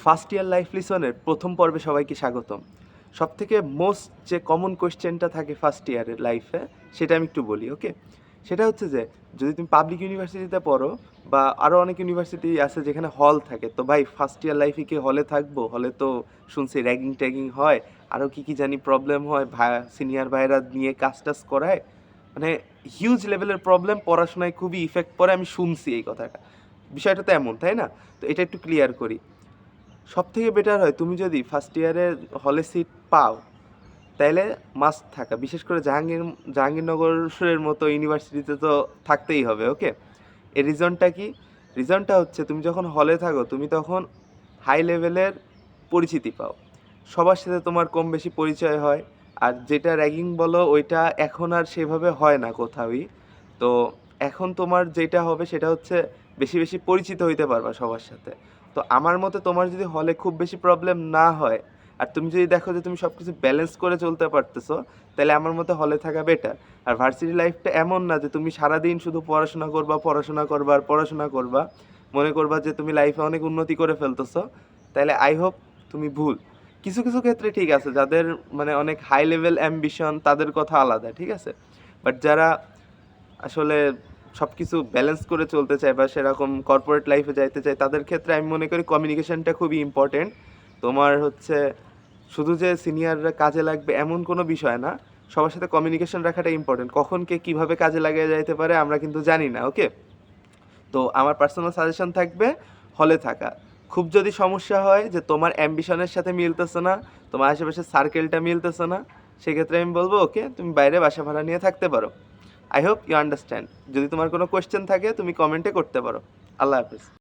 First year life লিসনের প্রথম পর্বে সবাইকে স্বাগতম। সবথেকে মোস্ট যে কমন কোয়েশ্চেনটা থাকে ফার্স্ট ইয়ারের লাইফে সেটা আমি একটু বলি, ওকে? সেটা হচ্ছে যে যদি তুমি পাবলিক ইউনিভার্সিটিতে পড়ো বা আরও অনেক ইউনিভার্সিটি আছে যেখানে হল থাকে, তো ভাই ফার্স্ট ইয়ার লাইফে কি হলে থাকবো? হলে তো শুনছি র্যাগিং ট্যাগিং হয়, আরও কী কী জানি প্রবলেম হয়, সিনিয়র ভাইরা নিয়ে কাজ টাজ করায়, মানে হিউজ লেভেলের প্রবলেম, পড়াশোনায় খুবই ইফেক্ট পড়ে। আমি শুনছি এই কথাটা, বিষয়টা তো এমন, তাই না? তো এটা একটু ক্লিয়ার করি। সব থেকে বেটার হয় তুমি যদি ফার্স্ট ইয়ারে হলে সিট পাও, তাইলে মাস্ট থাকা, বিশেষ করে জাহাঙ্গীরনগরের মতো ইউনিভার্সিটিতে তো থাকতেই হবে, ওকে? এর রিজনটা কি? রিজনটা হচ্ছে তুমি যখন হলে থাকো তুমি তখন হাই লেভেলের পরিচিতি পাও, সবার সাথে তোমার কম বেশি পরিচয় হয়। আর যেটা র্যাগিং বলো ওইটা এখন আর সেভাবে হয় না কোথাওই। তো এখন তোমার যেটা হবে সেটা হচ্ছে বেশি বেশি পরিচিত হইতে পারবা সবার সাথে। তো আমার মতে তোমার যদি হলে খুব বেশি প্রবলেম না হয় আর তুমি যদি দেখো যে তুমি সব কিছু ব্যালেন্স করে চলতে পারতেছো, তাহলে আমার মতে হলে থাকা বেটার। আর ভার্সিটি লাইফটা এমন না যে তুমি সারাদিন শুধু পড়াশোনা করবা পড়াশোনা করবা আর পড়াশোনা করবা, মনে করবা যে তুমি লাইফে অনেক উন্নতি করে ফেলতেছো। তাহলে আই হোপ তুমি ভুল। কিছু কিছু ক্ষেত্রে ঠিক আছে, যাদের মানে অনেক হাই লেভেল অ্যাম্বিশন তাদের কথা আলাদা, ঠিক আছে? বাট যারা আসলে সব কিছু ব্যালেন্স করে চলতে চায় বা সেরকম কর্পোরেট লাইফে যাইতে চায়, তাদের ক্ষেত্রে আমি মনে করি কমিউনিকেশনটা খুবই ইম্পর্টেন্ট। তোমার হচ্ছে শুধু যে সিনিয়ররা কাজে লাগবে এমন কোনো বিষয় না, সবার সাথে কমিউনিকেশন রাখাটা ইম্পর্টেন্ট। কখন কে কীভাবে কাজে লাগিয়ে যাইতে পারে আমরা কিন্তু জানি না, ওকে? তো আমার পার্সোনাল সাজেশন থাকবে হলে থাকা। খুব যদি সমস্যা হয় যে তোমার অ্যাম্বিশনের সাথে মিলতেছে না, তোমার আশেপাশের সার্কেলটা মিলতেছে না, সেক্ষেত্রে আমি বলবো ওকে তুমি বাইরে বাসা ভাড়া নিয়ে থাকতে পারো। I hope you understand. যদি তোমার কোনো কোয়েশ্চেন থাকে তুমি কমেন্টে করতে পারো। আল্লাহ হাফিজ।